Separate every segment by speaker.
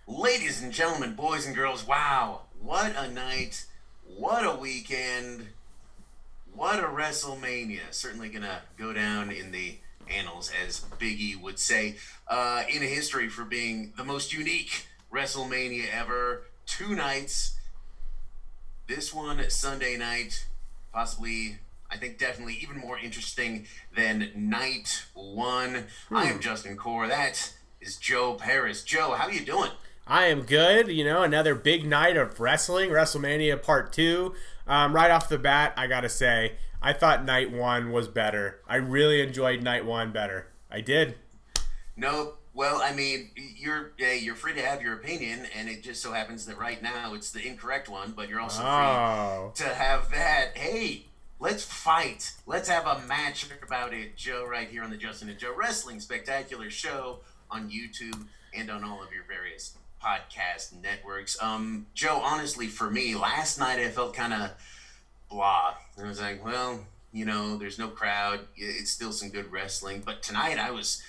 Speaker 1: Ladies and gentlemen, boys and girls, wow, what a night, what a weekend, what a WrestleMania. Certainly gonna go down in the annals, as Biggie would say, in history for being the most unique WrestleMania ever. Two nights, this one Sunday night, possibly, I think definitely even more interesting than night one. I am Justin Core. That is Joe Paris. Joe, how you doing?
Speaker 2: I am good. Another big night of wrestling, WrestleMania Part 2. Right off the bat, I gotta say, I thought night one was better. I really enjoyed night one better. I did.
Speaker 1: No, well, I mean, you're free to have your opinion, and it just so happens that right now it's the incorrect one, but you're also free to have that. Hey, let's fight. Let's have a match about it, Joe, right here on the Justin and Joe Wrestling Spectacular Show on YouTube and on all of your various podcast networks. Joe, honestly, for me, last night I felt kind of blah. I was like, well, there's no crowd. It's still some good wrestling. But tonight I was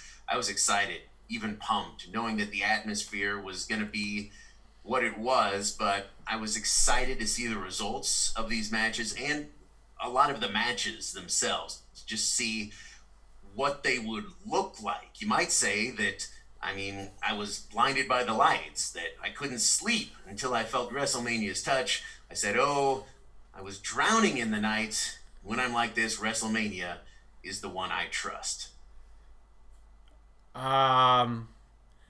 Speaker 1: excited, even pumped, knowing that the atmosphere was going to be what it was. But I was excited to see the results of these matches and a lot of the matches themselves. Just see what they would look like. You might say that, I was blinded by the lights, that I couldn't sleep until I felt WrestleMania's touch. I said, oh, I was drowning in the night. When I'm like this, WrestleMania is the one I trust. That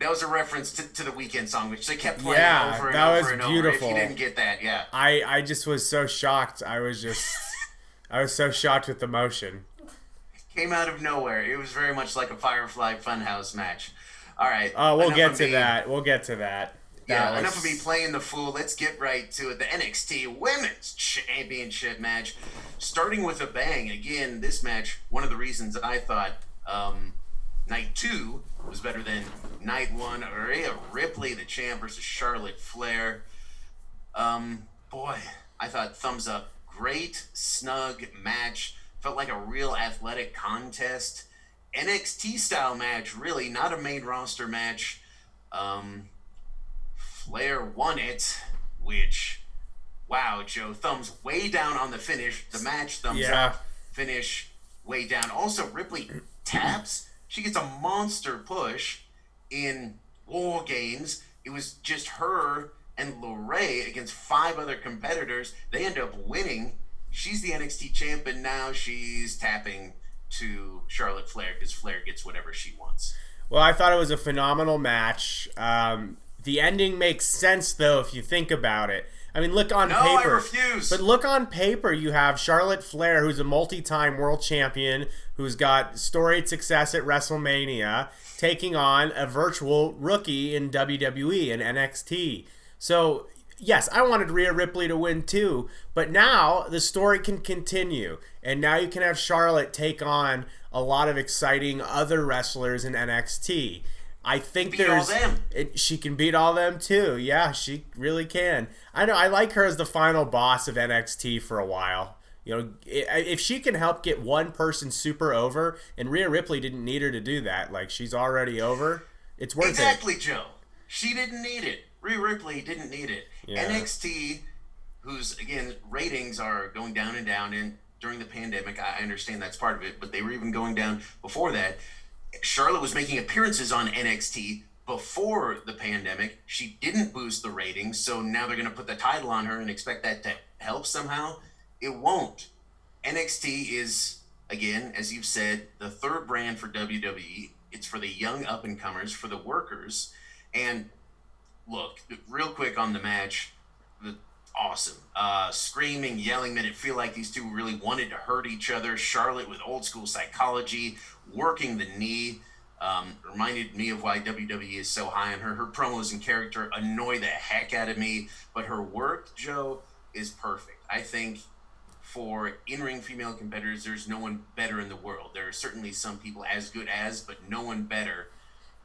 Speaker 1: was a reference to the Weekend song, which they kept playing over and over and
Speaker 2: beautiful.
Speaker 1: over. If you didn't get that, yeah.
Speaker 2: I just was so shocked. I was so shocked with the motion.
Speaker 1: Came out of nowhere. It was very much like a Firefly Funhouse match. All right.
Speaker 2: We'll get to that. We'll get to that.
Speaker 1: Enough of me playing the fool. Let's get right to it. The NXT Women's Championship match, starting with a bang. Again, this match, one of the reasons I thought night two was better than night one. Rhea Ripley, the champ, versus Charlotte Flair. Boy, I thought thumbs up. Great, snug match. Felt like a real athletic contest. NXT style match, really, not a main roster match. Flair won it, which, wow, Joe, thumbs way down on the finish. The match, thumbs up. Finish, way down. Also, Ripley taps. She gets a monster push in War Games. It was just her and LeRae against 5 other competitors. They end up winning. She's the NXT champ, and now she's tapping to Charlotte Flair because Flair gets whatever she wants.
Speaker 2: Well, I thought it was a phenomenal match. The ending makes sense, though, if you think about it. Look on paper.
Speaker 1: No, I refuse.
Speaker 2: But look on paper, you have Charlotte Flair, who's a multi-time world champion, who's got storied success at WrestleMania, taking on a virtual rookie in WWE and NXT. So, yes, I wanted Rhea Ripley to win too, but now the story can continue, and now you can have Charlotte take on a lot of exciting other wrestlers in NXT. I think she can beat all them too. Yeah, she really can. I know. I like her as the final boss of NXT for a while. If she can help get one person super over, and Rhea Ripley didn't need her to do that. Like, she's already over. It's worth it.
Speaker 1: Exactly, Joe. She didn't need it. Rhea Ripley didn't need it.
Speaker 2: Yeah.
Speaker 1: NXT, whose, again, ratings are going down and down, and during the pandemic, I understand that's part of it, but they were even going down before that. Charlotte was making appearances on NXT before the pandemic. She didn't boost the ratings, so now they're going to put the title on her and expect that to help somehow. It won't. NXT is, again, as you've said, the third brand for WWE. It's for the young up-and-comers, for the workers. And look, real quick on the match, awesome. Screaming, yelling, made it feel like these two really wanted to hurt each other. Charlotte with old school psychology, working the knee, reminded me of why WWE is so high on her. Her promos and character annoy the heck out of me, but her work, Joe, is perfect. I think for in-ring female competitors, there's no one better in the world. There are certainly some people as good as, but no one better.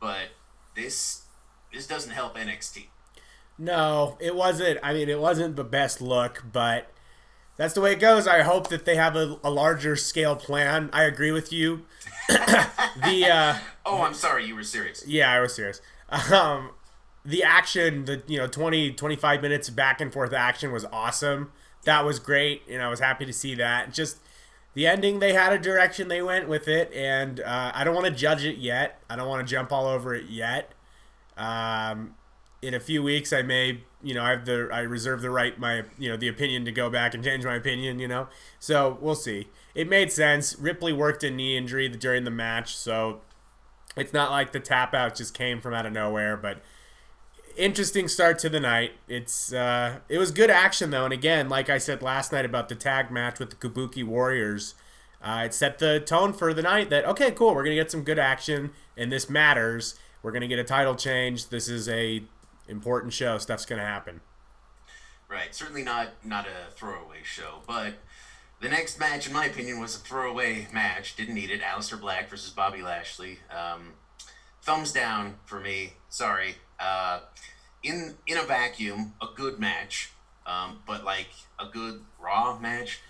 Speaker 1: But this doesn't help NXT.
Speaker 2: No, it wasn't. It wasn't the best look, but that's the way it goes. I hope that they have a larger scale plan. I agree with you.
Speaker 1: Oh, I'm sorry. You were serious.
Speaker 2: Yeah, I was serious. the action, the 20-25 minutes back and forth action was awesome. That was great, and I was happy to see that. Just the ending, they had a direction they went with it, and I don't want to judge it yet. I don't want to jump all over it yet. In a few weeks, I may, I reserve the right, the opinion to go back and change my opinion, So we'll see. It made sense. Ripley worked a knee injury during the match, so it's not like the tap out just came from out of nowhere, but interesting start to the night. It was good action though, and again, like I said last night about the tag match with the Kabuki Warriors, it set the tone for the night that okay, cool, we're gonna get some good action, and this matters. We're gonna get a title change. This is a important show. Stuff's gonna happen.
Speaker 1: Right, certainly not a throwaway show, but the next match, in my opinion, was a throwaway match. Didn't need it. Alistair Black versus Bobby Lashley. Thumbs down for me. Sorry. In a vacuum, a good match, but like a good Raw match.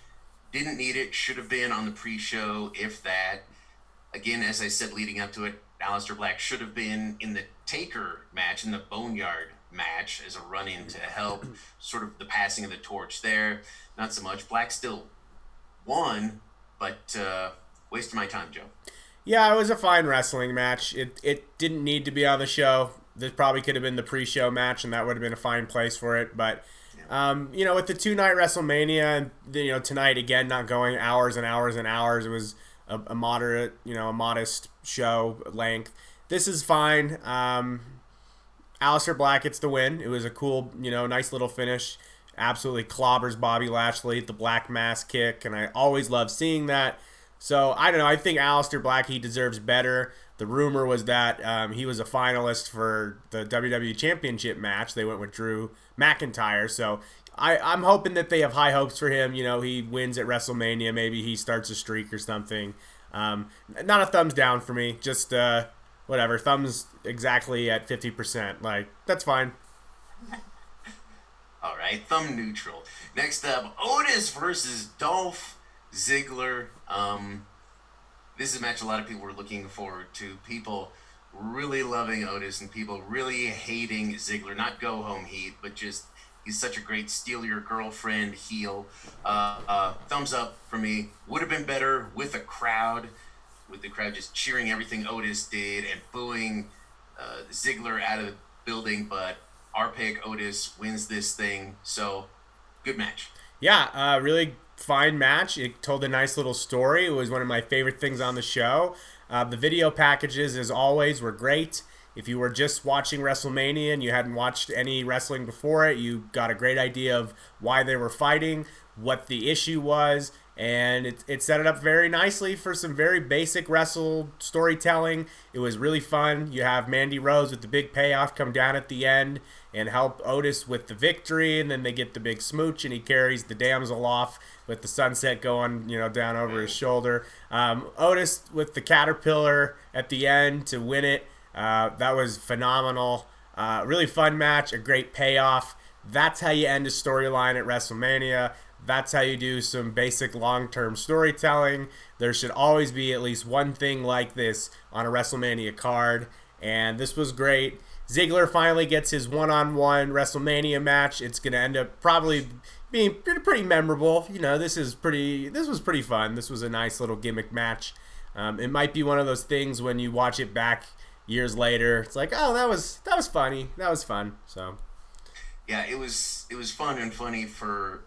Speaker 1: Didn't need it. Should have been on the pre-show, if that. Again, as I said leading up to it, Alistair Black should have been in the Taker match, in the Boneyard match, as a run-in to help sort of the passing of the torch there. Not so much. Black still won, but wasted my time, Joe.
Speaker 2: Yeah, it was a fine wrestling match. It didn't need to be on the show. This probably could have been the pre-show match, and that would have been a fine place for it. But, with the two-night WrestleMania, and, tonight, again, not going hours and hours and hours. It was a moderate, a modest show length. This is fine. Alistair Black gets the win. It was a cool, nice little finish. Absolutely clobbers Bobby Lashley, the black mass kick, and I always love seeing that. So, I don't know. I think Alistair Black, he deserves better. The rumor was that he was a finalist for the WWE Championship match. They went with Drew McIntyre. So, I'm hoping that they have high hopes for him. He wins at WrestleMania. Maybe he starts a streak or something. Not a thumbs down for me. Just, whatever. Thumbs exactly at 50%. Like, that's fine.
Speaker 1: All right, thumb neutral. Next up, Otis versus Dolph Ziggler. This is a match a lot of people were looking forward to. People really loving Otis and people really hating Ziggler. Not go home heat, but just he's such a great steal your girlfriend heel. Thumbs up for me. Would have been better with a crowd, with the crowd just cheering everything Otis did and booing Ziggler out of the building, but our pick, Otis, wins this thing. So, good match.
Speaker 2: Yeah, really fine match. It told a nice little story. It was one of my favorite things on the show. The video packages, as always, were great. If you were just watching WrestleMania and you hadn't watched any wrestling before it, you got a great idea of why they were fighting, what the issue was, and it set it up very nicely for some very basic wrestle storytelling. It was really fun. You have Mandy Rose with the big payoff come down at the end and help Otis with the victory, and then they get the big smooch, and he carries the damsel off with the sunset going, down over his shoulder. Otis with the caterpillar at the end to win it. That was phenomenal. Really fun match, a great payoff. That's how you end a storyline at WrestleMania. That's how you do some basic long-term storytelling. There should always be at least one thing like this on a WrestleMania card, and this was great. Ziggler finally gets his one-on-one WrestleMania match. It's going to end up probably being pretty memorable. This was pretty fun. This was a nice little gimmick match. It might be one of those things when you watch it back years later. It's like, oh, that was funny. That was fun. So,
Speaker 1: yeah, it was fun and funny for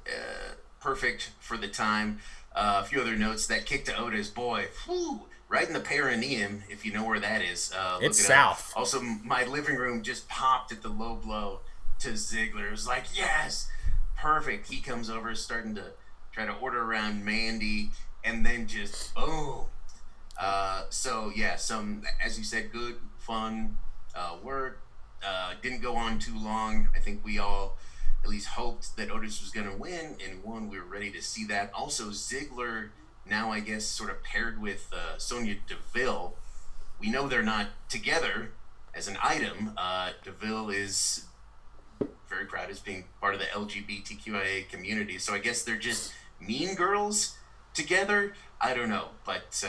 Speaker 1: perfect for the time. A few other notes. That kick to Otis, boy, whew, right in the perineum, if you know where that is.
Speaker 2: It's south.
Speaker 1: Also, my living room just popped at the low blow to Ziggler. It was like, yes, perfect. He comes over, starting to try to order around Mandy, and then just boom. So yeah, some, as you said, good, fun work. Didn't go on too long. I think we all at least hoped that Otis was going to win, and won. We were ready to see that. Also, Ziggler now, I guess, sort of paired with Sonya Deville. We know they're not together as an item. Deville is very proud as being part of the LGBTQIA community, so I guess they're just mean girls together. I don't know, but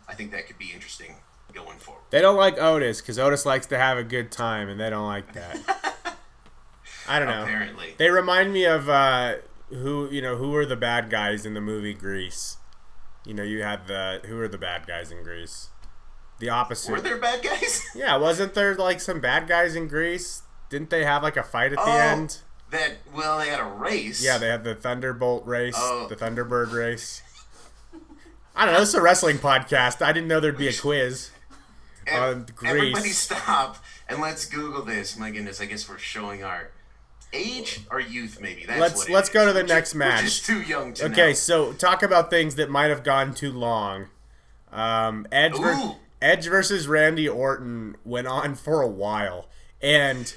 Speaker 1: I think that could be interesting going forward.
Speaker 2: They don't like Otis because Otis likes to have a good time, and they don't like that. I don't know.
Speaker 1: Apparently.
Speaker 2: They remind me of who were the bad guys in the movie Grease. You had who were the bad guys in Grease? The opposite.
Speaker 1: Were there bad guys?
Speaker 2: Yeah, wasn't there like some bad guys in Grease? Didn't they have like a fight at the end?
Speaker 1: They had a race.
Speaker 2: Yeah, they had the Thunderbolt race, the Thunderbird race. I don't know. This is a wrestling podcast. I didn't know there'd be a quiz on Grease.
Speaker 1: Everybody stop and let's Google this. My goodness, I guess we're showing our age or youth, maybe.
Speaker 2: Let's go to the next match.
Speaker 1: We're just too young to know.
Speaker 2: Okay, so talk about things that might have gone too long. Edge versus Randy Orton went on for a while, and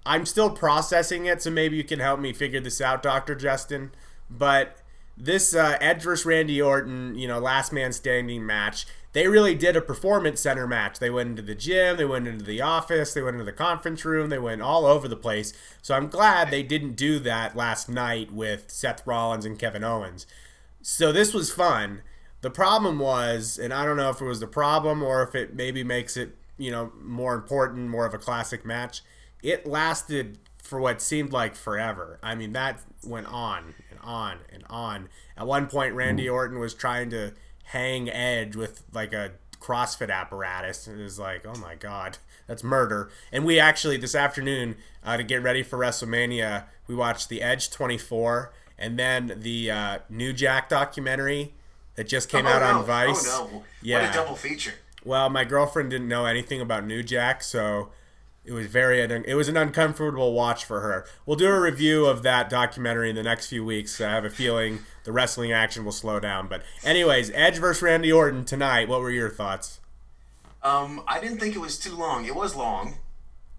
Speaker 2: I'm still processing it, so maybe you can help me figure this out, Dr. Justin. But this Edge versus Randy Orton, last man standing match, they really did a performance center match. They went into the gym, they went into the office, they went into the conference room, they went all over the place. So I'm glad they didn't do that last night with Seth Rollins and Kevin Owens. So this was fun. The problem was, and I don't know if it was the problem or if it maybe makes it, more important, more of a classic match, it lasted for what seemed like forever. I mean, that went on and on and on. At one point, Randy Orton was trying to hang Edge with like a CrossFit apparatus, and it was like, oh my God, that's murder. And we actually, this afternoon, to get ready for WrestleMania, we watched the Edge 24 and then the New Jack documentary that just came out on Vice.
Speaker 1: Oh no!
Speaker 2: Yeah.
Speaker 1: What a double feature.
Speaker 2: Well, my girlfriend didn't know anything about New Jack, so it was an uncomfortable watch for her. We'll do a review of that documentary in the next few weeks. I have a feeling the wrestling action will slow down. But anyways, Edge versus Randy Orton tonight. What were your thoughts?
Speaker 1: I didn't think it was too long. It was long,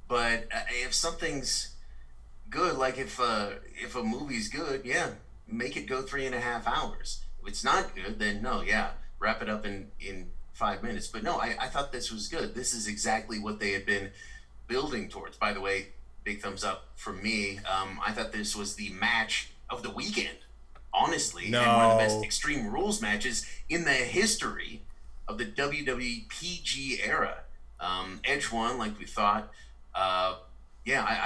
Speaker 1: but if something's good, like if a movie's good, yeah, make it go 3.5 hours. If it's not good, then no, yeah, wrap it up in 5 minutes. But no, I thought this was good. This is exactly what they had been building towards. By the way, big thumbs up from me. I thought this was the match of the weekend, honestly, and one of the best Extreme Rules matches in the history of the WWE PG era. Edge won, like we thought. I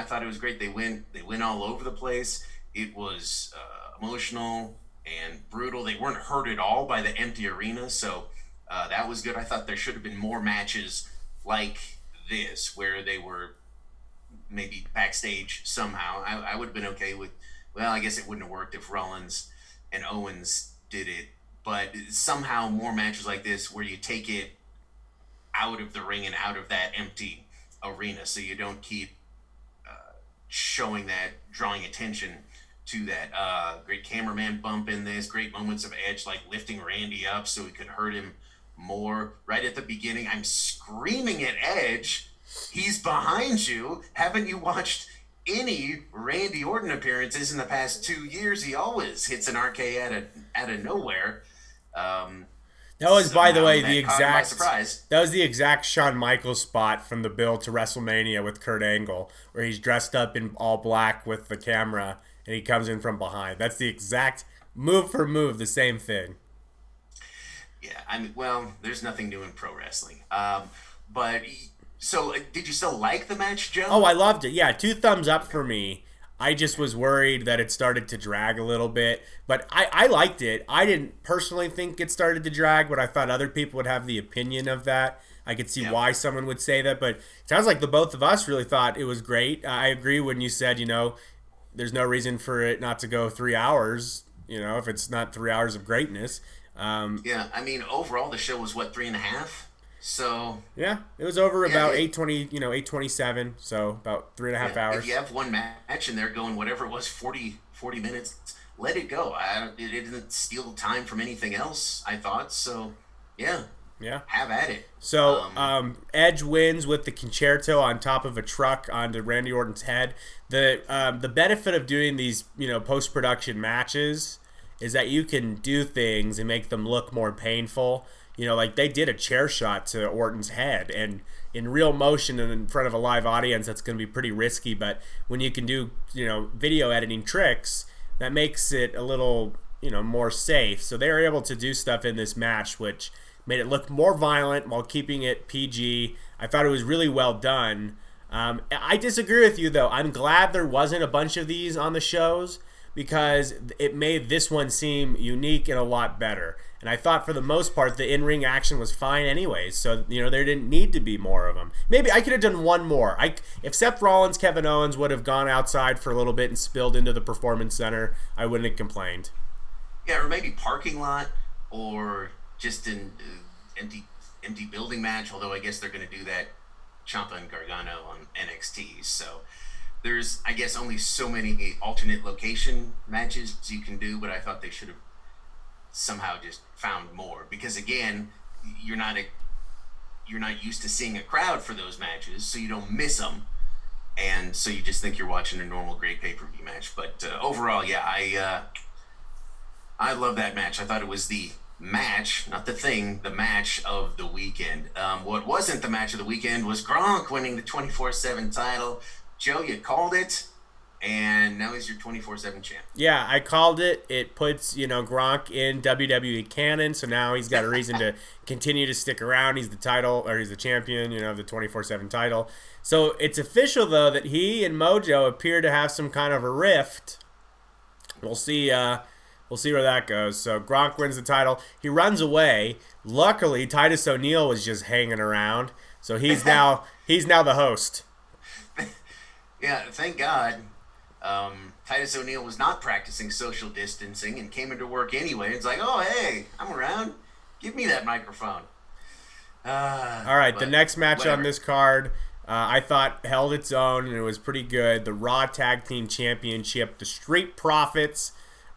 Speaker 1: thought it was great. They went all over the place. It was emotional and brutal. They weren't hurt at all by the empty arena, so that was good. I thought there should have been more matches like this, where they were maybe backstage somehow. I would have been okay with, well, I guess it wouldn't have worked if Rollins and Owens did it, but somehow more matches like this where you take it out of the ring and out of that empty arena, so you don't keep showing that, drawing attention to that. Great cameraman bump in this, great moments of Edge like lifting Randy up so he could hurt him more. Right at the beginning, I'm screaming at Edge, he's behind you. Haven't you watched any Randy Orton appearances in the past 2 years? He always hits an RK out of nowhere.
Speaker 2: That was, by the way, that was the exact Shawn Michaels spot from the build to WrestleMania with Kurt Angle, where he's dressed up in all black with the camera and he comes in from behind. That's the exact move for move, the same thing.
Speaker 1: Yeah, I mean, well, there's nothing new in pro wrestling. But so, did you still like the match, Joe?
Speaker 2: Oh, I loved it. Yeah, 2 thumbs up for me. I just was worried that it started to drag a little bit, but I liked it. I didn't personally think it started to drag, but I thought other people would have the opinion of that. I could see why someone would say that, but it sounds like the both of us really thought it was great. I agree when you said, there's no reason for it not to go 3 hours, if it's not 3 hours of greatness.
Speaker 1: Yeah, I mean, overall, the show was, 3.5? So
Speaker 2: yeah, it was over about 8:20, 8:27, so about 3.5 hours.
Speaker 1: If you have one match and they're going whatever it was, 40 minutes, let it go. It didn't steal time from anything else, I thought. So yeah, have at it.
Speaker 2: So Edge wins with the concerto on top of a truck onto Randy Orton's head. The benefit of doing these post-production matches is that you can do things and make them look more painful. Like they did a chair shot to Orton's head, and in real motion and in front of a live audience, that's going to be pretty risky. But when you can do, video editing tricks, that makes it a little, more safe. So they were able to do stuff in this match, which made it look more violent while keeping it PG. I thought it was really well done. I disagree with you, though. I'm glad there wasn't a bunch of these on the shows because it made this one seem unique and a lot better. And I thought for the most part the in-ring action was fine anyways, so there didn't need to be more of them. Maybe I could have done one more. If Seth Rollins, Kevin Owens would have gone outside for a little bit and spilled into the Performance Center, I wouldn't have complained.
Speaker 1: Yeah, or maybe parking lot, or just an empty building match, although I guess they're going to do that Ciampa and Gargano on NXT, so there's, I guess, only so many alternate location matches you can do, but I thought they should have somehow just found more, because again, you're not used to seeing a crowd for those matches, so you don't miss them, and so you just think you're watching a normal great pay-per-view match. But overall, yeah, I love that match. I thought it was the match, not the thing, the match of the weekend. What wasn't the match of the weekend was Gronk winning the 24/7 title. Joe, you called it, and now he's your 24/7 champ.
Speaker 2: Yeah, I called it. It puts, Gronk in WWE canon, so now he's got a reason to continue to stick around. He's the champion, of the 24/7 title. So it's official, though, that he and Mojo appear to have some kind of a rift. We'll see where that goes. So Gronk wins the title. He runs away. Luckily, Titus O'Neil was just hanging around, so he's now the host.
Speaker 1: Yeah, thank God. Titus O'Neil was not practicing social distancing and came into work anyway. It's like, oh, hey, I'm around. Give me that microphone.
Speaker 2: All right, the next match on this card, I thought held its own, and it was pretty good. The Raw Tag Team Championship, the Street Profits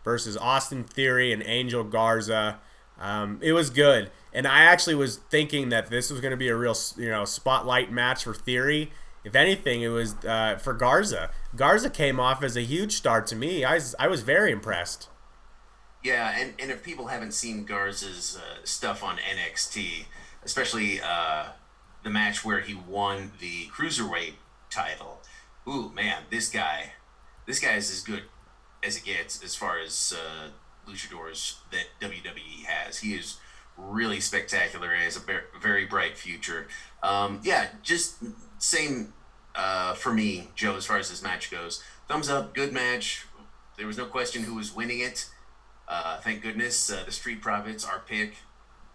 Speaker 2: versus Austin Theory and Angel Garza. It was good, and I actually was thinking that this was going to be a real, spotlight match for Theory. If anything, it was for Garza. Garza came off as a huge star to me. I was very impressed.
Speaker 1: Yeah, and if people haven't seen Garza's stuff on NXT, especially the match where he won the Cruiserweight title, ooh, man, this guy is as good as it gets as far as luchadors that WWE has. He is really spectacular. He has a very bright future. Yeah, just same for me, Joe, as far as this match goes. Thumbs up, good match. There was no question who was winning it. Thank goodness the Street Profits, our pick,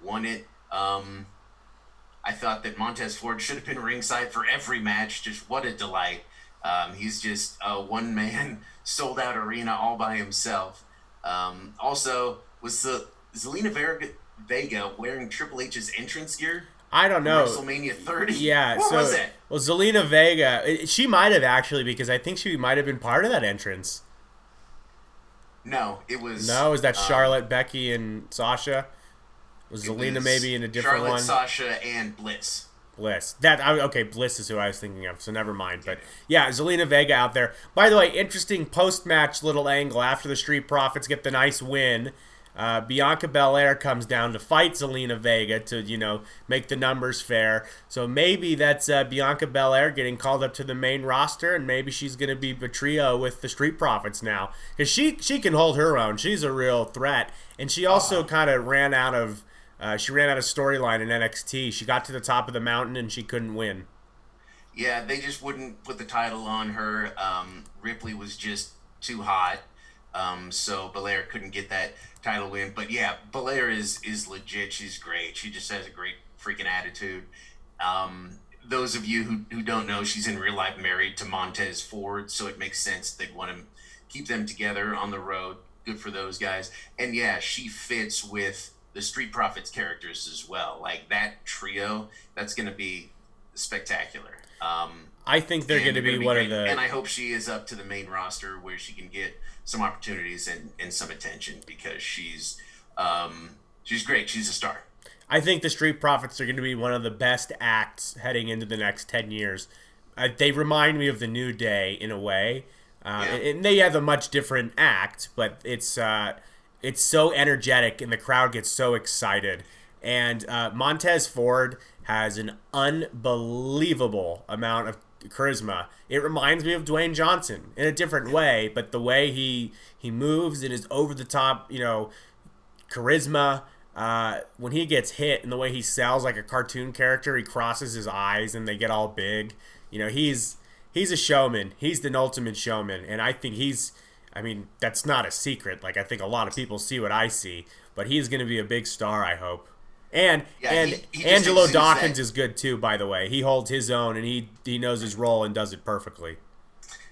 Speaker 1: won it. I thought that Montez Ford should have been ringside for every match. Just what a delight. He's just a one-man, sold-out arena all by himself. Also, was the Zelina Vega wearing Triple H's entrance gear?
Speaker 2: I don't know.
Speaker 1: WrestleMania 30?
Speaker 2: Yeah.
Speaker 1: What was it?
Speaker 2: Well, Zelina Vega, she might have actually, because I think she might have been part of that entrance.
Speaker 1: No, it was...
Speaker 2: No, was that Charlotte, Becky, and Sasha? Was Zelina maybe in a different
Speaker 1: Charlotte,
Speaker 2: one?
Speaker 1: Sasha, and Bliss.
Speaker 2: Okay, Bliss is who I was thinking of, so never mind. But yeah, Zelina Vega out there. By the way, interesting post-match little angle after the Street Profits get the nice win. Bianca Belair comes down to fight Zelina Vega to, make the numbers fair. So maybe that's Bianca Belair getting called up to the main roster, and maybe she's going to be a trio with the Street Profits now. Because she can hold her own. She's a real threat. And she also kind of ran out of storyline in NXT. She got to the top of the mountain and she couldn't win.
Speaker 1: Yeah, they just wouldn't put the title on her. Ripley was just too hot. So Belair couldn't get that title win. But yeah, Belair is legit. She's great. She just has a great freaking attitude. Those of you who don't know, she's in real life married to Montez Ford, so it makes sense they'd want to keep them together on the road. Good for those guys. And yeah, she fits with the Street Profits characters as well. Like that trio, that's going to be spectacular.
Speaker 2: I think they're going to be one of the...
Speaker 1: And I hope she is up to the main roster where she can get some opportunities and some attention, because she's great. She's a star.
Speaker 2: I think the Street Profits are going to be one of the best acts heading into the next 10 years. They remind me of the New Day in a way. And they have a much different act, but it's so energetic and the crowd gets so excited. And Montez Ford has an unbelievable amount of charisma. It reminds me of Dwayne Johnson in a different way, but the way he moves and his over the top, charisma. When he gets hit and the way he sells like a cartoon character, he crosses his eyes and they get all big. he's a showman. He's the ultimate showman, and I think that's not a secret. Like, I think a lot of people see what I see, but he's going to be a big star, I hope. And
Speaker 1: he
Speaker 2: Angelo Dawkins is good too, by the way. He holds his own, and he knows his role and does it perfectly.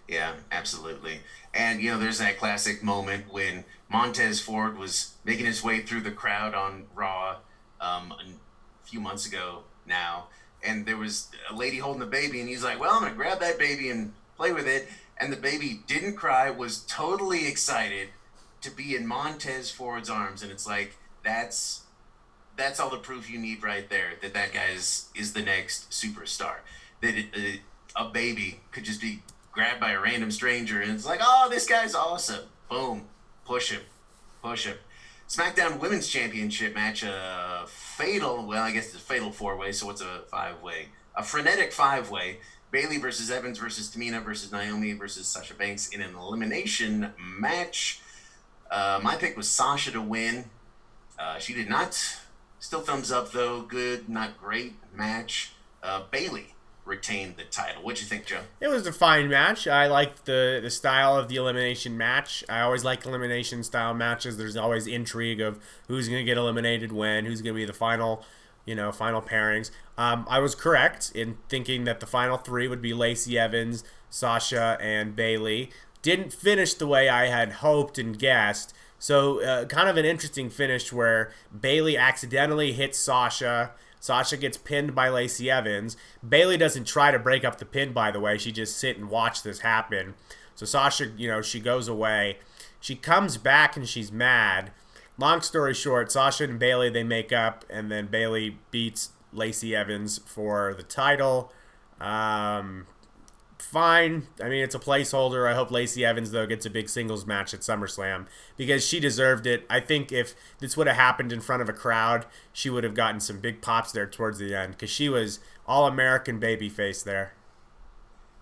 Speaker 1: Yeah, absolutely. And, there's that classic moment when Montez Ford was making his way through the crowd on Raw a few months ago now, and there was a lady holding the baby, and he's like, well, I'm going to grab that baby and play with it. And the baby didn't cry, was totally excited to be in Montez Ford's arms. And it's like, that's all the proof you need right there, that guy is the next superstar. That a baby could just be grabbed by a random stranger, and it's like, oh, this guy's awesome. Boom. Push him. SmackDown Women's Championship match, I guess it's a fatal 4-way, so what's a 5-way? A frenetic 5-way. Bayley versus Evans versus Tamina versus Naomi versus Sasha Banks in an elimination match. My pick was Sasha to win. She did not. Still thumbs up, though. Good, not great match. Bayley retained the title. What'd you think, Joe?
Speaker 2: It was a fine match. I liked the style of the elimination match. I always like elimination style matches. There's always intrigue of who's going to get eliminated when, who's going to be the final pairings. I was correct in thinking that the final 3 would be Lacey Evans, Sasha, and Bayley. Didn't finish the way I had hoped and guessed. So kind of an interesting finish where Bayley accidentally hits Sasha. Sasha gets pinned by Lacey Evans. Bayley doesn't try to break up the pin, by the way. She just sit and watch this happen. So Sasha, she goes away. She comes back and she's mad. Long story short, Sasha and Bayley, they make up, and then Bayley beats Lacey Evans for the title. Fine. I mean, it's a placeholder. I hope Lacey Evans, though, gets a big singles match at SummerSlam because she deserved it. I think if this would have happened in front of a crowd, she would have gotten some big pops there towards the end because she was all-American babyface there.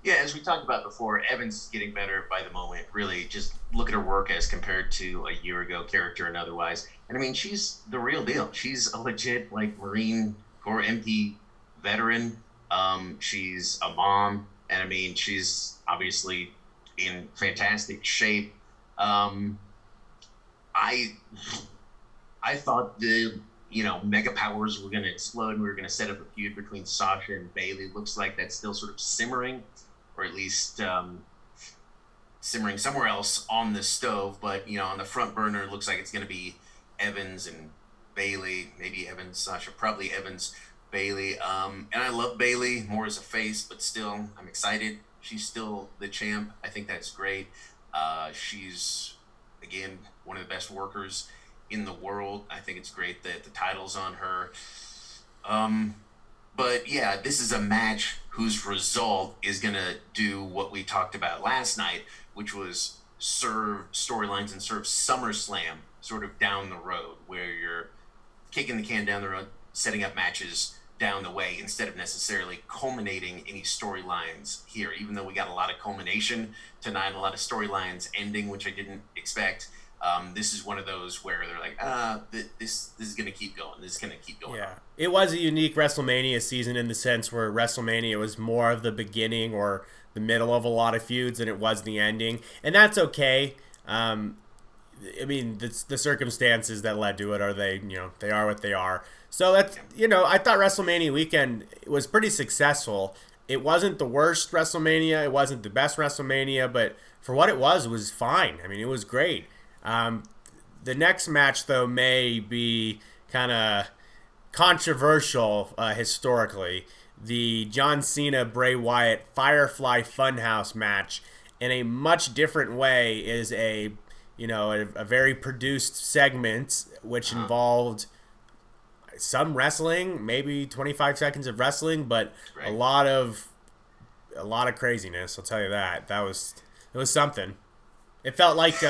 Speaker 1: Yeah, as we talked about before, Evans is getting better by the moment. Really, just look at her work as compared to a year ago, character and otherwise. And I mean, she's the real deal. She's a legit, Marine Corps MP veteran. She's a mom. And I mean, she's obviously in fantastic shape. I thought the mega powers were going to explode, and we were going to set up a feud between Sasha and Bayley. Looks like that's still sort of simmering, or at least simmering somewhere else on the stove. But on the front burner, it looks like it's going to be Evans and Bayley. Maybe Evans, Sasha, probably Evans. Bayley, and I love Bayley more as a face, but still, I'm excited. She's still the champ. I think that's great. She's, again, one of the best workers in the world. I think it's great that the title's on her. But yeah, this is a match whose result is going to do what we talked about last night, which was serve storylines and serve SummerSlam sort of down the road, where you're kicking the can down the road, setting up matches down the way instead of necessarily culminating any storylines here, even though we got a lot of culmination tonight, a lot of storylines ending, which I didn't expect. This is one of those where they're like, this is going to keep going. This is going to keep going.
Speaker 2: Yeah. It was a unique WrestleMania season in the sense where WrestleMania was more of the beginning or the middle of a lot of feuds than it was the ending. And that's okay. I mean, the circumstances that led to it are they are what they are. So that's, I thought WrestleMania weekend was pretty successful. It wasn't the worst WrestleMania. It wasn't the best WrestleMania, but for what it was fine. I mean, it was great. The next match, though, may be kind of controversial historically. The John Cena, Bray Wyatt, Firefly Funhouse match in a much different way is a very produced segment which involved some wrestling, maybe 25 seconds of wrestling, but
Speaker 1: right.
Speaker 2: a lot of craziness. I'll tell you that. It was something. It felt like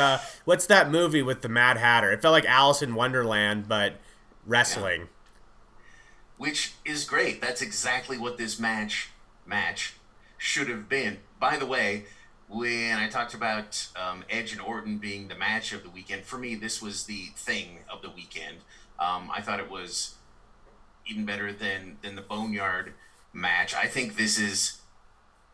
Speaker 2: what's that movie with the Mad Hatter? It felt like Alice in Wonderland, but wrestling.
Speaker 1: Yeah. Which is great. That's exactly what this match should have been. By the way, when I talked about Edge and Orton being the match of the weekend, for me, this was the thing of the weekend. I thought it was even better than the Boneyard match. I think this is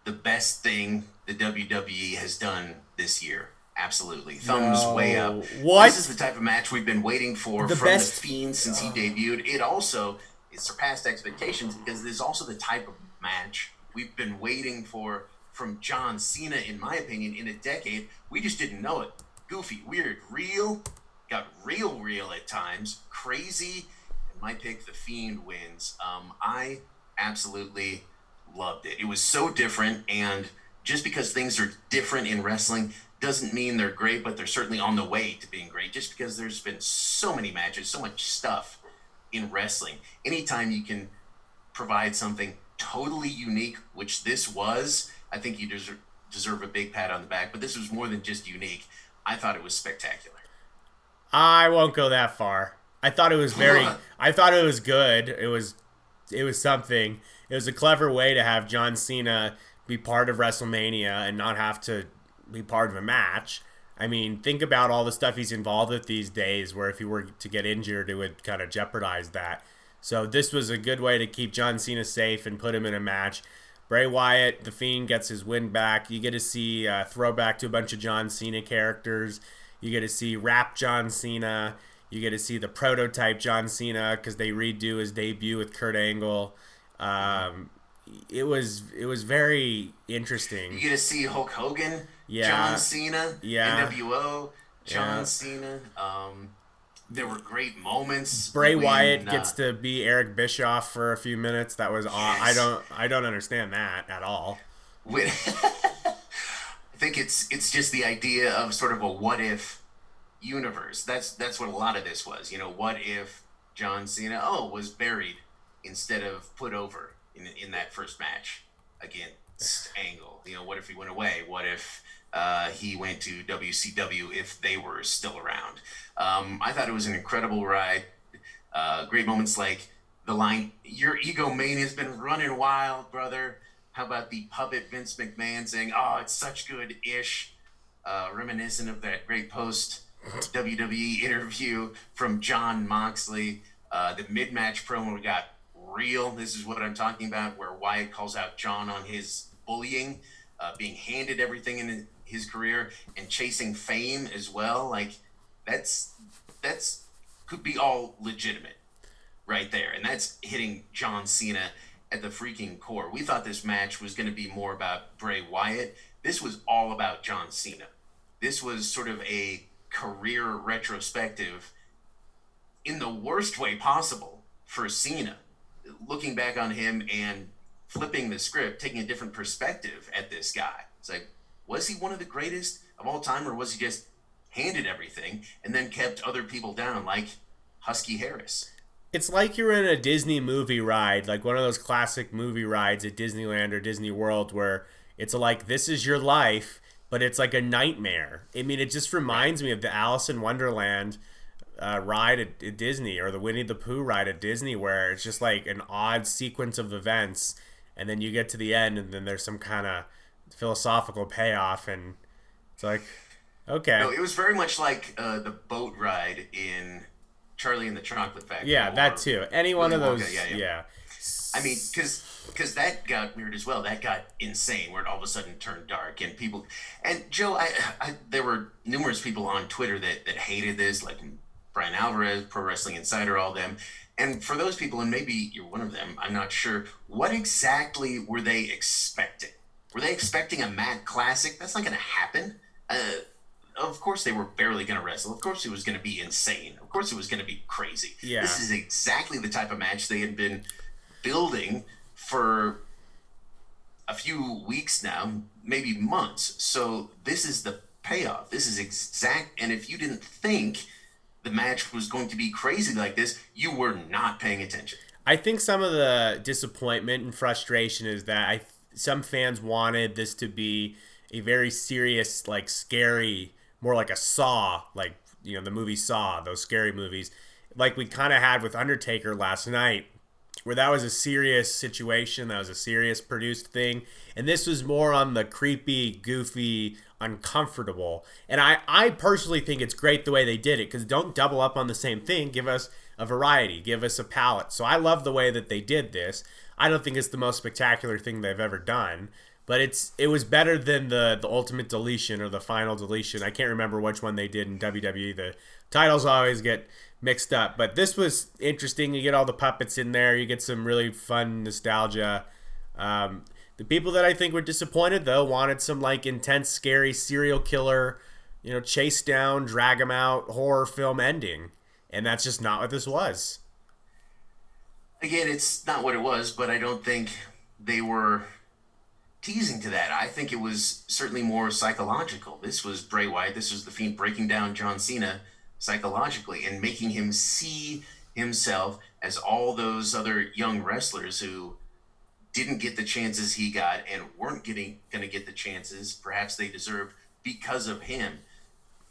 Speaker 1: the best thing the WWE has done this year. Absolutely. Thumbs way up.
Speaker 2: What?
Speaker 1: This is the type of match we've been waiting for from The Fiend since he debuted. It surpassed expectations because it is also the type of match we've been waiting for from John Cena, in my opinion, in a decade. We just didn't know it. Goofy, weird, real, got real at times, crazy. And my pick, The Fiend, wins. I absolutely loved it. It was so different, and just because things are different in wrestling doesn't mean they're great, but they're certainly on the way to being great. Just because there's been so many matches, so much stuff in wrestling. Anytime you can provide something totally unique, which this was, I think you deserve a big pat on the back. But this was more than just unique. I thought it was spectacular.
Speaker 2: I won't go that far. I thought it was I thought it was good. It was something. It was a clever way to have John Cena be part of WrestleMania and not have to be part of a match. I mean, think about all the stuff he's involved with these days, where if he were to get injured, it would kind of jeopardize that. So this was a good way to keep John Cena safe and put him in a match. Bray Wyatt, The Fiend, gets his win back. You get to see a throwback to a bunch of John Cena characters. You get to see Rap John Cena. You get to see the prototype John Cena because they redo his debut with Kurt Angle. It was very interesting.
Speaker 1: You get to see Hulk Hogan, John Cena, NWO, John Cena. There were great moments.
Speaker 2: Bray Wyatt gets to be Eric Bischoff for a few minutes. That was I don't understand that at all.
Speaker 1: I think it's just the idea of sort of a what if universe. That's what a lot of this was. What if John Cena was buried instead of put over in that first match against Angle? What if he went away? What if he went to WCW if they were still around? I thought it was an incredible ride. Great moments like the line, "Your egomania's been running wild, brother." How about the puppet Vince McMahon saying, "Oh, it's such good-ish," reminiscent of that great post-WWE interview from Jon Moxley. The mid-match promo got real. This is what I'm talking about, where Wyatt calls out John on his bullying, being handed everything in his career and chasing fame as well. Like, that's could be all legitimate right there. And that's hitting John Cena at the freaking core. We thought this match was going to be more about Bray Wyatt. This was all about John Cena. This was sort of a career retrospective in the worst way possible for Cena. Looking back on him and flipping the script, taking a different perspective at this guy. It's like, was he one of the greatest of all time, or was he just handed everything and then kept other people down like Husky Harris?
Speaker 2: It's like you're in a Disney movie ride, like one of those classic movie rides at Disneyland or Disney World where it's like, this is your life, but it's like a nightmare. I mean, it just reminds me of the Alice in Wonderland ride at Disney, or the Winnie the Pooh ride at Disney, where it's just like an odd sequence of events, and then you get to the end and then there's some kind of philosophical payoff, and it's like, okay.
Speaker 1: No, it was very much like the boat ride in Charlie and the Chocolate Factory.
Speaker 2: Yeah, that too. Any one of those. Yeah.
Speaker 1: I mean, because that got weird as well. That got insane, where it all of a sudden turned dark, and people. And Joe, there were numerous people on Twitter that hated this, like Brian Alvarez, Pro Wrestling Insider, all them. And for those people, and maybe you're one of them, I'm not sure, what exactly were they expecting? Were they expecting a Mad Classic? That's not going to happen. Of course they were barely going to wrestle. Of course it was going to be insane. Of course it was going to be crazy.
Speaker 2: Yeah.
Speaker 1: This is exactly the type of match they had been building for a few weeks now, maybe months. So this is the payoff. This is exact. And if you didn't think the match was going to be crazy like this, you were not paying attention.
Speaker 2: I think some of the disappointment and frustration is that some fans wanted this to be a very serious, like scary, more like a Saw, like, the movie Saw, those scary movies, like we kind of had with Undertaker last night, where that was a serious situation, that was a serious produced thing, and this was more on the creepy, goofy, uncomfortable. And I personally think it's great the way they did it, because don't double up on the same thing. Give us a variety, give us a palette. So I love the way that they did this. I don't think it's the most spectacular thing they've ever done, but it was better than the Ultimate Deletion or the Final Deletion. I can't remember which one they did in WWE. The titles always get mixed up, but this was interesting. You get all the puppets in there. You get some really fun nostalgia. The people that I think were disappointed, though, wanted some like intense, scary serial killer, chase down, drag him out, horror film ending. And that's just not what this was.
Speaker 1: Again, it's not what it was, but I don't think they were teasing to that. I think it was certainly more psychological. This was Bray Wyatt. This was The Fiend breaking down John Cena psychologically and making him see himself as all those other young wrestlers who didn't get the chances he got and weren't going to get the chances perhaps they deserved because of him.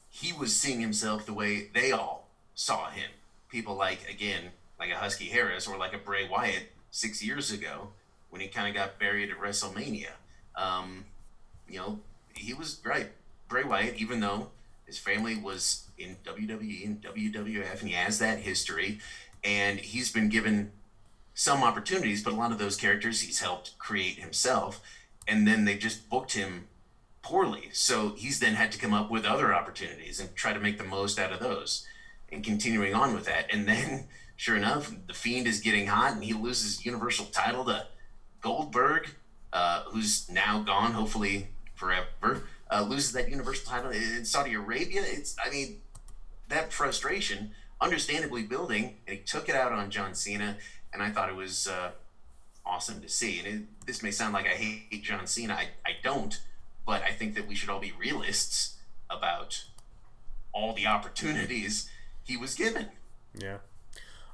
Speaker 1: He was seeing himself the way they all saw him. People like a Husky Harris or like a Bray Wyatt 6 years ago when he kind of got buried at WrestleMania. He was right. Bray Wyatt, even though his family was in WWE and WWF and he has that history and he's been given some opportunities, but a lot of those characters he's helped create himself, and then they just booked him poorly. So he's then had to come up with other opportunities and try to make the most out of those and continuing on with that. And then, sure enough, The Fiend is getting hot and he loses Universal title to Goldberg, who's now gone, hopefully forever, loses that Universal title in Saudi Arabia. That frustration, understandably building, and he took it out on John Cena. And I thought it was awesome to see. And this may sound like I hate John Cena. I don't. But I think that we should all be realists about all the opportunities he was given.
Speaker 2: Yeah.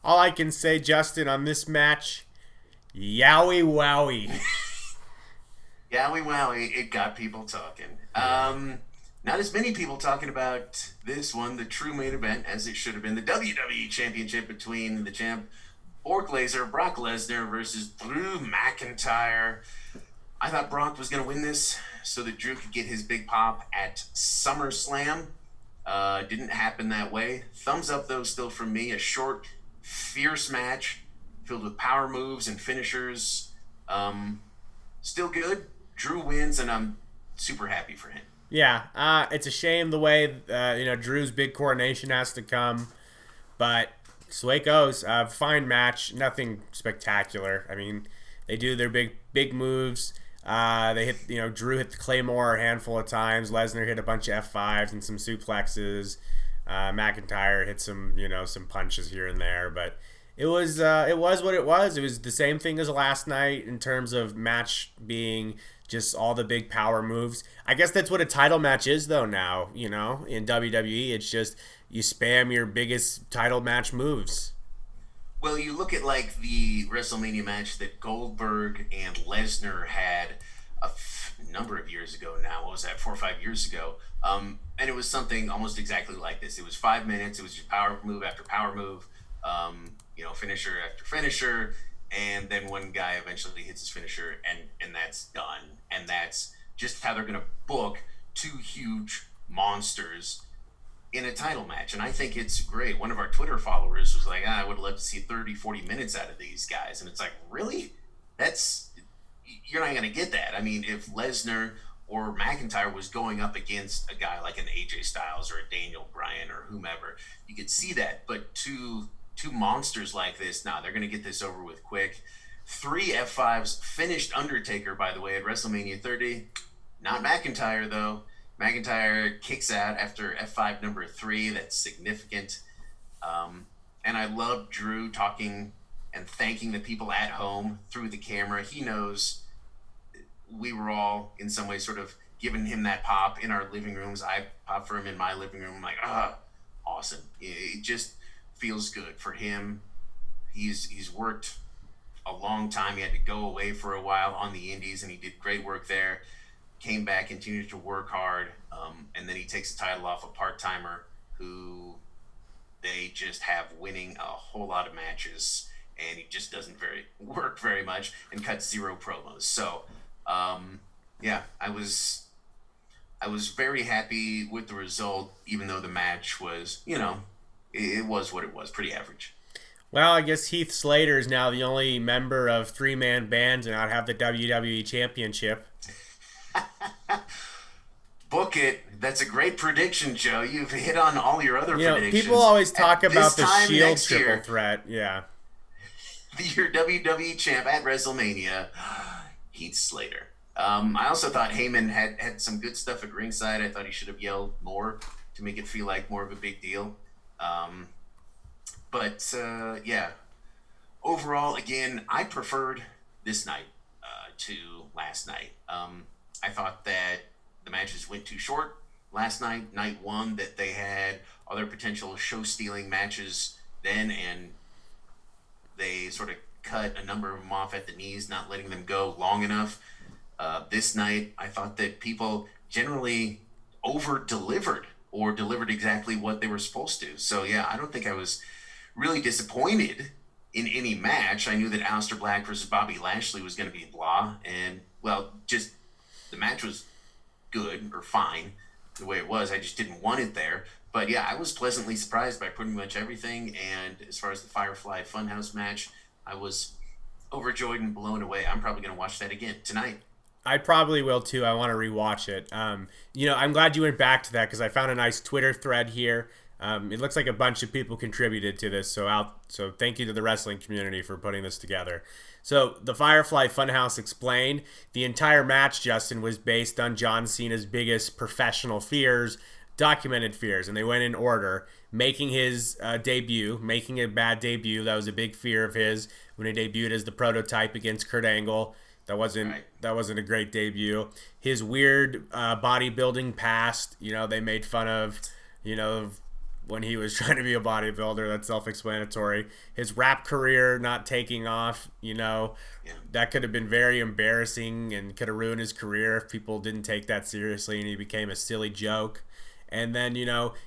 Speaker 2: All I can say, Justin, on this match, yowie wowie.
Speaker 1: Yowie wowie. It got people talking. Not as many people talking about this one, the true main event, as it should have been. The WWE Championship between the champ Brock Lesnar versus Drew McIntyre. I thought Brock was going to win this so that Drew could get his big pop at SummerSlam. Didn't happen that way. Thumbs up, though, still from me. A short, fierce match filled with power moves and finishers. Still good. Drew wins, and I'm super happy for him.
Speaker 2: Yeah, it's a shame the way Drew's big coronation has to come, but it's the way it goes. Fine match, nothing spectacular. I mean, they do their big moves. They hit, Drew hit the Claymore a handful of times. Lesnar hit a bunch of F5s and some suplexes. McIntyre hit some punches here and there, but it was what it was. It was the same thing as last night in terms of match being just all the big power moves. I guess that's what a title match is, though. Now, in WWE, it's just you spam your biggest title match moves.
Speaker 1: Well, you look at like the WrestleMania match that Goldberg and Lesnar had a number of years ago now. What was that, 4 or 5 years ago? And it was something almost exactly like this. It was 5 minutes. It was just power move after power move, finisher after finisher. And then one guy eventually hits his finisher, and that's done. And that's just how they're going to book two huge monsters in a title match. And I think it's great. One of our Twitter followers was like, I would love to see 30, 40 minutes out of these guys. And it's like, really? You're not going to get that. I mean, if Lesnar or McIntyre was going up against a guy like an AJ Styles or a Daniel Bryan or whomever, you could see that. But two monsters like this, they're going to get this over with quick. 3 F5s finished Undertaker, by the way, at WrestleMania 30. Not McIntyre, though. McIntyre kicks out after F5 number 3. That's significant. And I love Drew talking and thanking the people at home through the camera. He knows we were all in some way sort of giving him that pop in our living rooms. I pop for him in my living room. I'm like, awesome. It just feels good for him. He's worked a long time. He had to go away for a while on the indies, and he did great work there. Came back, continued to work hard, and then he takes the title off a part-timer who they just have winning a whole lot of matches, and he just doesn't work very much and cuts 0 promos. So, I was very happy with the result, even though the match was, it was what it was, pretty average.
Speaker 2: Well, I guess Heath Slater is now the only member of 3-man band to not have the WWE Championship.
Speaker 1: Book it. That's a great prediction, Joe. You've hit on all your other predictions.
Speaker 2: People always talk
Speaker 1: At
Speaker 2: about
Speaker 1: this
Speaker 2: the
Speaker 1: time
Speaker 2: Shield
Speaker 1: next
Speaker 2: triple
Speaker 1: year,
Speaker 2: threat. Yeah.
Speaker 1: your WWE champ at WrestleMania, Heath Slater. I also thought Heyman had some good stuff at ringside. I thought he should have yelled more to make it feel like more of a big deal. Yeah. Overall, again, I preferred this night to last night. I thought that the matches went too short last night, night one, that they had other potential show-stealing matches then, and they sort of cut a number of them off at the knees, not letting them go long enough. This night, I thought that people generally over-delivered or delivered exactly what they were supposed to. So, yeah, I don't think I was really disappointed in any match. I knew that Alistair Black versus Bobby Lashley was going to be blah, and, well, just the match was good or fine the way it was. I just didn't want it there. But, yeah, I was pleasantly surprised by pretty much everything, and as far as the Firefly Funhouse match, I was overjoyed and blown away. I'm probably going to watch that again tonight.
Speaker 2: I probably will too. I want to rewatch it. I'm glad you went back to that because I found a nice Twitter thread here. It looks like a bunch of people contributed to this, so thank you to the wrestling community for putting this together. So the Firefly Funhouse explained the entire match, Justin, was based on John Cena's biggest professional fears, documented fears, and they went in order. Making his debut, making a bad debut, that was a big fear of his when he debuted as the Prototype against Kurt Angle. That wasn't a great debut. His weird bodybuilding past, they made fun of, when he was trying to be a bodybuilder. That's self-explanatory. His rap career not taking off, that could have been very embarrassing and could have ruined his career if people didn't take that seriously and he became a silly joke. And then,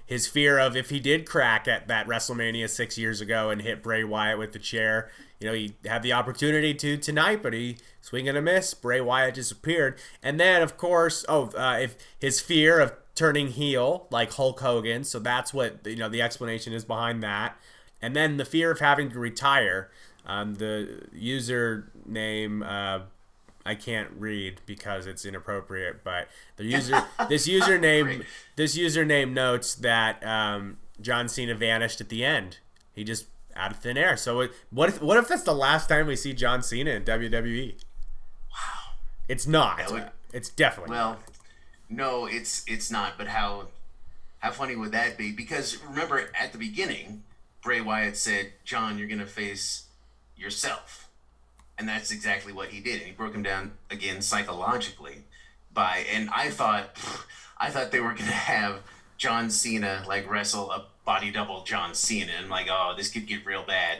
Speaker 2: his fear of if he did crack at that WrestleMania 6 years ago and hit Bray Wyatt with the chair, he had the opportunity to tonight, but he swing and a miss. Bray Wyatt disappeared. And then, of course, if his fear of turning heel like Hulk Hogan, so that's what, the explanation is behind that. And then the fear of having to retire. The username... I can't read because it's inappropriate, but this username notes that John Cena vanished at the end. He just out of thin air. So what if that's the last time we see John Cena in WWE?
Speaker 1: Wow.
Speaker 2: It's not. It's definitely
Speaker 1: not. No, it's not. But how funny would that be? Because remember at the beginning, Bray Wyatt said, "John, you're gonna face yourself." And that's exactly what he did. And he broke him down again psychologically and I thought they were gonna have John Cena like wrestle a body double John Cena, and like, oh, this could get real bad.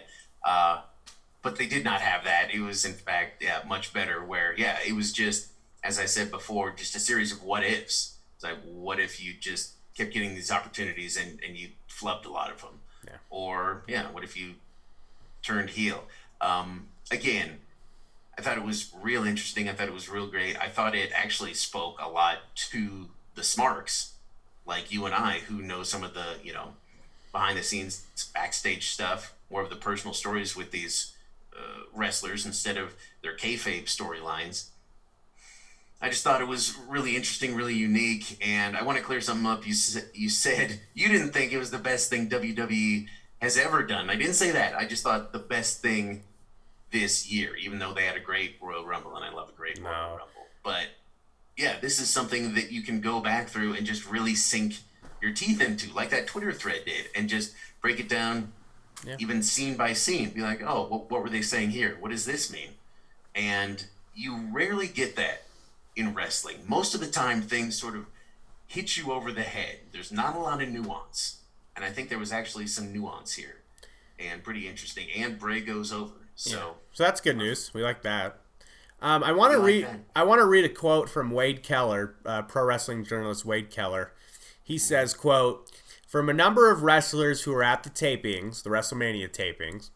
Speaker 1: But they did not have that. It was in fact, much better where, it was just, as I said before, just a series of what ifs. It's like, what if you just kept getting these opportunities and you flubbed a lot of them? Yeah. Or, what if you turned heel? Again, I thought it was real interesting. I thought it was real great. I thought it actually spoke a lot to the smarks, like you and I, who know some of the, behind the scenes backstage stuff, more of the personal stories with these wrestlers instead of their kayfabe storylines. I just thought it was really interesting, really unique, and I want to clear something up. You said you didn't think it was the best thing WWE has ever done. I didn't say that. I just thought the best thing this year, even though they had a great Royal Rumble, and I love a great Royal Rumble. But this is something that you can go back through and just really sink your teeth into, like that Twitter thread did, and just break it down, even scene by scene. Be like, oh, what were they saying here? What does this mean? And you rarely get that in wrestling. Most of the time, things sort of hit you over the head. There's not a lot of nuance, and I think there was actually some nuance here, and pretty interesting. And Bray goes over. So
Speaker 2: that's good news. We like that. I want to read a quote from Wade Keller, pro wrestling journalist Wade Keller. He says, quote, "From a number of wrestlers who were at the tapings, the WrestleMania tapings,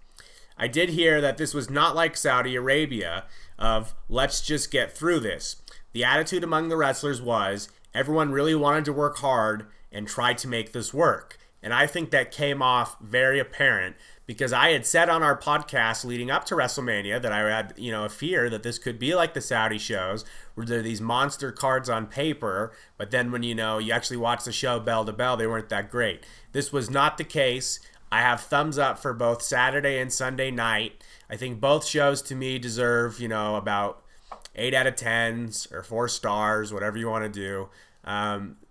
Speaker 2: I did hear that this was not like Saudi Arabia of let's just get through this. The attitude among the wrestlers was everyone really wanted to work hard and try to make this work. And I think that came off very apparent because I had said on our podcast leading up to WrestleMania that I had, a fear that this could be like the Saudi shows where there are these monster cards on paper, but then when, you actually watch the show bell to bell, they weren't that great. This was not the case. I have thumbs up for both Saturday and Sunday night. I think both shows to me deserve, about 8 out of 10s or 4 stars, whatever you want to do.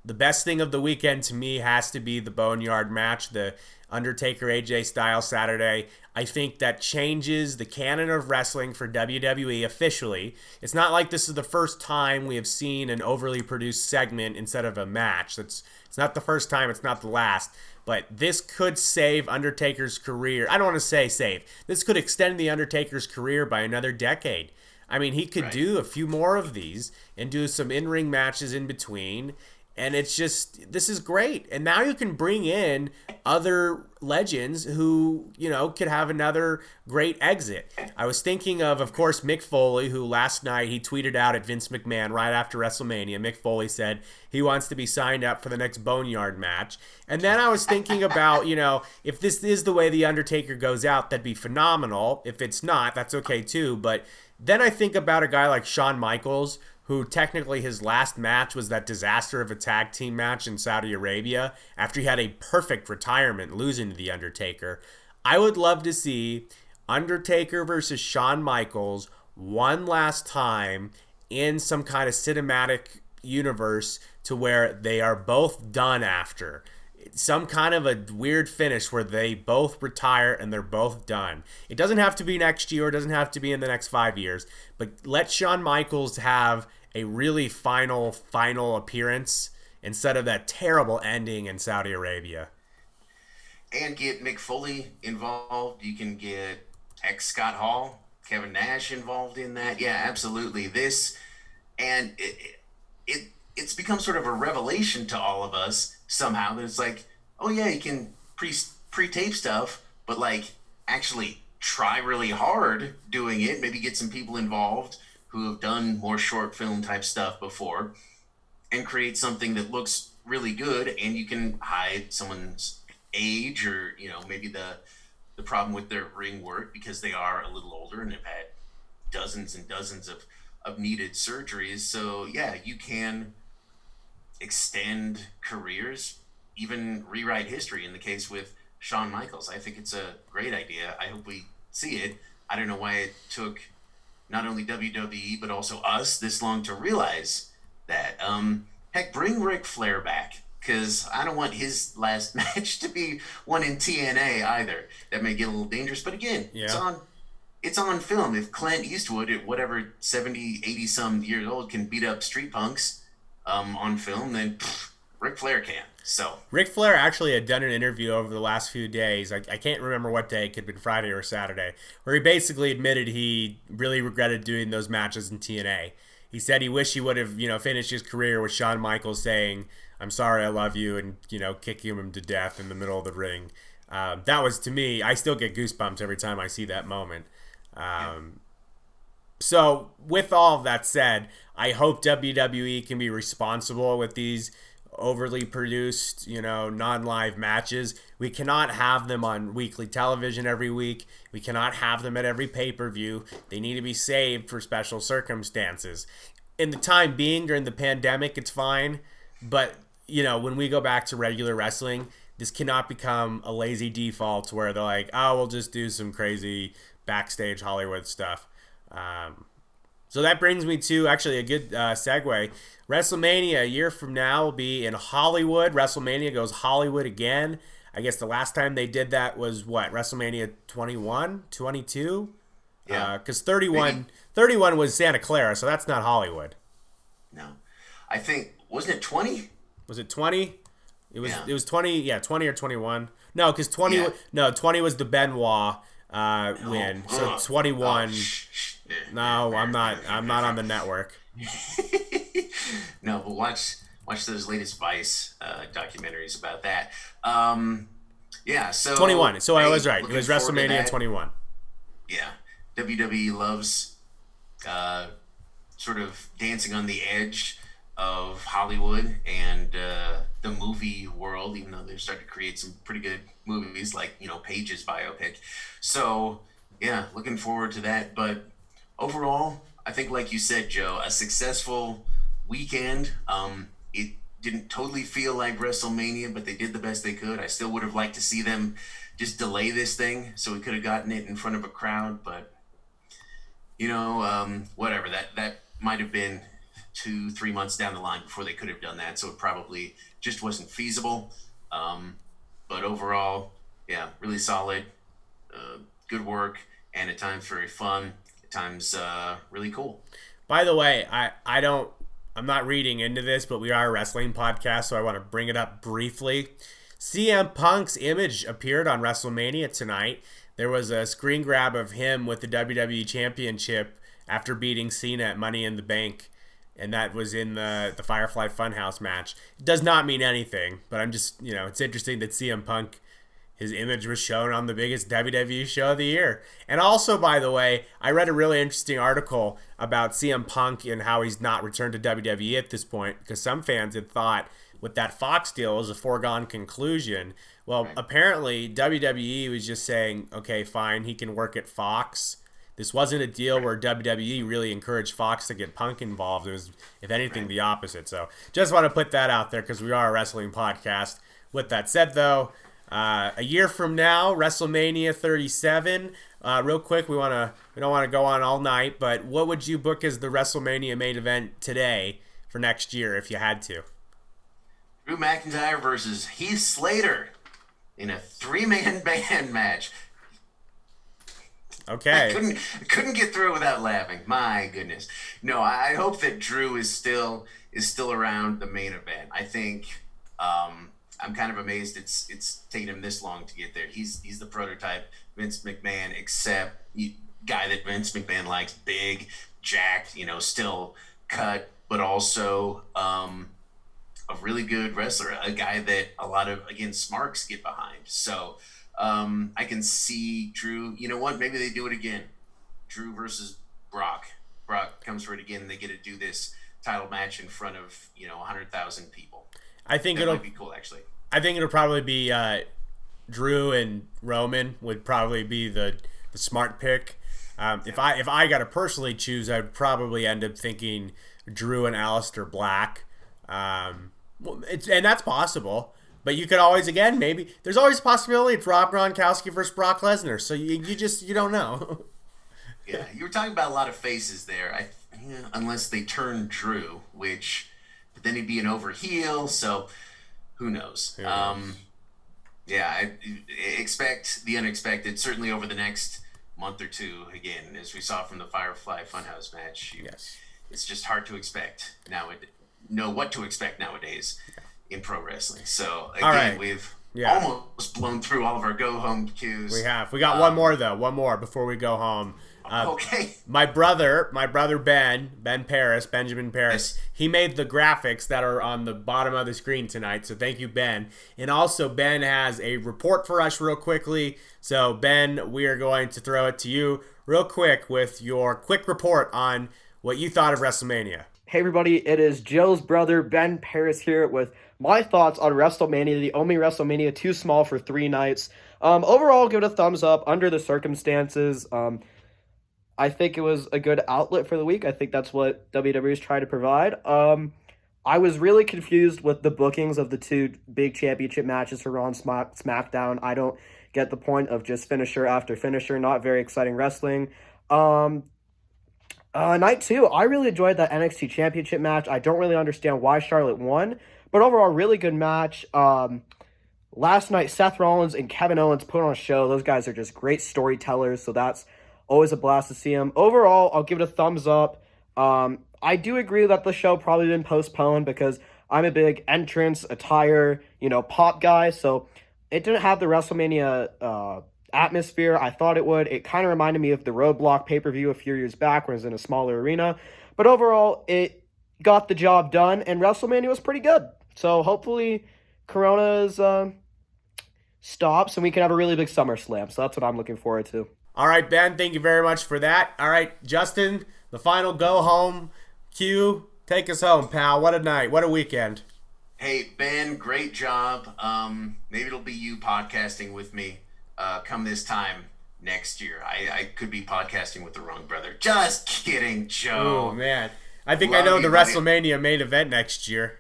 Speaker 2: The best thing of the weekend to me has to be the Boneyard match, the Undertaker AJ Styles Saturday. I think that changes the canon of wrestling for WWE officially. It's not like this is the first time we have seen an overly produced segment instead of a match. It's not the first time, it's not the last. But this could save Undertaker's career. I don't want to say save. This could extend the Undertaker's career by another decade. I mean, he could do a few more of these and do some in-ring matches in between. And it's just, this is great. And now you can bring in other legends who, could have another great exit. I was thinking of course, Mick Foley, who last night he tweeted out at Vince McMahon right after WrestleMania. Mick Foley said he wants to be signed up for the next Boneyard match. And then I was thinking about, if this is the way The Undertaker goes out, that'd be phenomenal. If it's not, that's okay too. But then I think about a guy like Shawn Michaels, who technically his last match was that disaster of a tag team match in Saudi Arabia after he had a perfect retirement losing to The Undertaker. I would love to see Undertaker versus Shawn Michaels one last time in some kind of cinematic universe to where they are both done after. Some kind of a weird finish where they both retire and they're both done. It doesn't have to be next year. It doesn't have to be in the next 5 years. But let Shawn Michaels have a really final appearance instead of that terrible ending in Saudi Arabia.
Speaker 1: And get Mick Foley involved. You can get Scott Hall, Kevin Nash involved in that. Yeah, absolutely. It's become sort of a revelation to all of us somehow that it's like, oh yeah, you can pre-tape stuff, but like actually try really hard doing it. Maybe get some people involved who have done more short film type stuff before and create something that looks really good, and you can hide someone's age or, maybe the problem with their ring work because they are a little older and have had dozens and dozens of needed surgeries. So yeah, you can extend careers, even rewrite history in the case with Shawn Michaels. I think it's a great idea. I hope we see it. I don't know why it took not only WWE, but also us this long to realize that. Heck, bring Ric Flair back, because I don't want his last match to be one in TNA either. That may get a little dangerous, but again, it's on film. If Clint Eastwood at whatever 70, 80 some years old can beat up street punks on film, then Ric Flair can. So
Speaker 2: Ric Flair actually had done an interview over the last few days. I can't remember what day. It could have been Friday or Saturday, where he basically admitted he really regretted doing those matches in TNA. He said he wished he would have, finished his career with Shawn Michaels saying, "I'm sorry, I love you," and, kicking him to death in the middle of the ring. That was, to me, I still get goosebumps every time I see that moment. So with all of that said, I hope WWE can be responsible with these overly produced, non-live matches. We cannot have them on weekly television every week. We cannot have them at every pay-per-view. They need to be saved for special circumstances. In the time being, during the pandemic, it's fine. But, when we go back to regular wrestling, this cannot become a lazy default where they're like, oh, we'll just do some crazy backstage Hollywood stuff. So that brings me to actually a good segue. WrestleMania a year from now will be in Hollywood. WrestleMania goes Hollywood again. I guess the last time they did that was what? WrestleMania 21? 22?
Speaker 1: Yeah.
Speaker 2: Because 31 was Santa Clara, so that's not Hollywood.
Speaker 1: No. I think, wasn't it 20?
Speaker 2: Was it 20? It was 20, 20 or 21. No, because 20 was the Benoit win. So 21. No, I'm not on the network.
Speaker 1: No, but watch those latest Vice documentaries about that. So
Speaker 2: 21. So I was right. It was WrestleMania 21.
Speaker 1: Yeah, WWE loves sort of dancing on the edge of Hollywood and the movie world, even though they're starting to create some pretty good movies like, Paige's biopic. So, yeah, looking forward to that. But overall, I think, like you said, Joe, a successful weekend. It didn't totally feel like WrestleMania, but they did the best they could. I still would have liked to see them just delay this thing so we could have gotten it in front of a crowd, but whatever. That might have been 2-3 months down the line before they could have done that, so it probably just wasn't feasible. But overall, yeah, really solid, good work, and at times very fun, at times really cool.
Speaker 2: By the way, I'm not reading into this, but we are a wrestling podcast, so I want to bring it up briefly. CM Punk's image appeared on WrestleMania tonight. There was a screen grab of him with the WWE Championship after beating Cena at Money in the Bank, and that was in the Firefly Funhouse match. It does not mean anything, but I'm just, it's interesting that CM Punk, his image was shown on the biggest WWE show of the year. And also, by the way, I read a really interesting article about CM Punk and how he's not returned to WWE at this point, because some fans had thought with that Fox deal was a foregone conclusion. Well, right. Apparently WWE was just saying, okay, fine, he can work at Fox. This wasn't a deal where WWE really encouraged Fox to get Punk involved. It was, if anything, the opposite. So just want to put that out there because we are a wrestling podcast. With that said, though, a year from now, WrestleMania 37. Real quick, we don't want to go on all night, but what would you book as the WrestleMania main event today for next year if you had to?
Speaker 1: Drew McIntyre versus Heath Slater in a 3-man band match.
Speaker 2: Okay.
Speaker 1: I couldn't get through it without laughing. My goodness. No, I hope that Drew is still around the main event. I think I'm kind of amazed it's taken him this long to get there. He's the prototype Vince McMahon, except guy that Vince McMahon likes, big, jacked, still cut, but also a really good wrestler, a guy that a lot of, again, smarks get behind. So I can see Drew, you know what, maybe they do it again. Drew versus Brock. Brock comes for it again, and they get to do this title match in front of, 100,000 people.
Speaker 2: I think
Speaker 1: it'll be cool, actually.
Speaker 2: I think it'll probably be Drew and Roman would probably be the smart pick. If I got to personally choose, I'd probably end up thinking Drew and Alistair Black. And that's possible. But you could always, again, maybe there's always a possibility it's Rob Gronkowski versus Brock Lesnar. So you don't know.
Speaker 1: Yeah, you were talking about a lot of faces there. Unless they turn Drew, but then he'd be an over heel. So who knows? I expect the unexpected. Certainly over the next month or two. Again, as we saw from the Firefly Funhouse match.
Speaker 2: Yes,
Speaker 1: it's just hard to expect know what to expect nowadays. Yeah. In pro wrestling. So again, we've almost blown through all of our go home cues.
Speaker 2: We have. We got one more before we go home.
Speaker 1: Okay.
Speaker 2: My brother Benjamin Paris,
Speaker 1: yes.
Speaker 2: he made the graphics that are on the bottom of the screen tonight. So thank you, Ben. And also Ben has a report for us real quickly. So Ben, we are going to throw it to you real quick with your quick report on what you thought of WrestleMania.
Speaker 3: Hey everybody, it is Joe's brother Ben Paris here with my thoughts on WrestleMania, the only WrestleMania too small for 3 nights. Overall, give it a thumbs up under the circumstances. I think it was a good outlet for the week. I think that's what WWE is trying to provide. I was really confused with the bookings of the 2 big championship matches for Raw and SmackDown. I don't get the point of just finisher after finisher, not very exciting wrestling. Night 2, I really enjoyed that NXT Championship match. I don't really understand why Charlotte won, but overall, really good match. Last night, Seth Rollins and Kevin Owens put on a show. Those guys are just great storytellers, so that's always a blast to see them. Overall, I'll give it a thumbs up. I do agree that the show probably been postponed because I'm a big entrance, attire, pop guy, so it didn't have the WrestleMania atmosphere I thought it would. It kind of reminded me of the Roadblock pay-per-view a few years back when it was in a smaller arena. But overall, it got the job done, and WrestleMania was pretty good. So hopefully Corona's stops, and we can have a really big SummerSlam. So that's what I'm looking forward to.
Speaker 2: All right, Ben, thank you very much for that. All right, Justin, the final go-home cue. Take us home, pal. What a night. What a weekend.
Speaker 1: Hey, Ben, great job. Maybe it'll be you podcasting with me come this time next year. I could be podcasting with the wrong brother. Just kidding, Joe.
Speaker 2: Oh, man. I think
Speaker 1: Love
Speaker 2: I know
Speaker 1: you,
Speaker 2: the
Speaker 1: buddy.
Speaker 2: WrestleMania main event next year.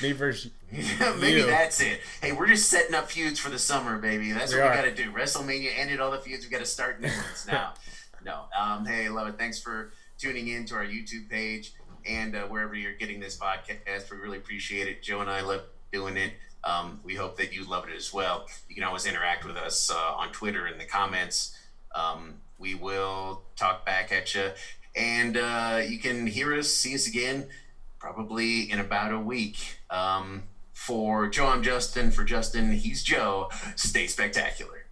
Speaker 2: Me versus
Speaker 1: Maybe
Speaker 2: you.
Speaker 1: that's it. Hey, we're just setting up feuds for the summer, baby. That's
Speaker 2: We
Speaker 1: what
Speaker 2: are.
Speaker 1: we got to do. WrestleMania ended all the feuds. We got to start new ones now. No. Hey, love it. Thanks for tuning in to our YouTube page and wherever you're getting this podcast. We really appreciate it. Joe and I love doing it. We hope that you love it as well. You can always interact with us on Twitter in the comments. We will talk back at you. And you can hear us, see us again, probably in about a week. For Joe, I'm Justin. For Justin, he's Joe. Stay spectacular.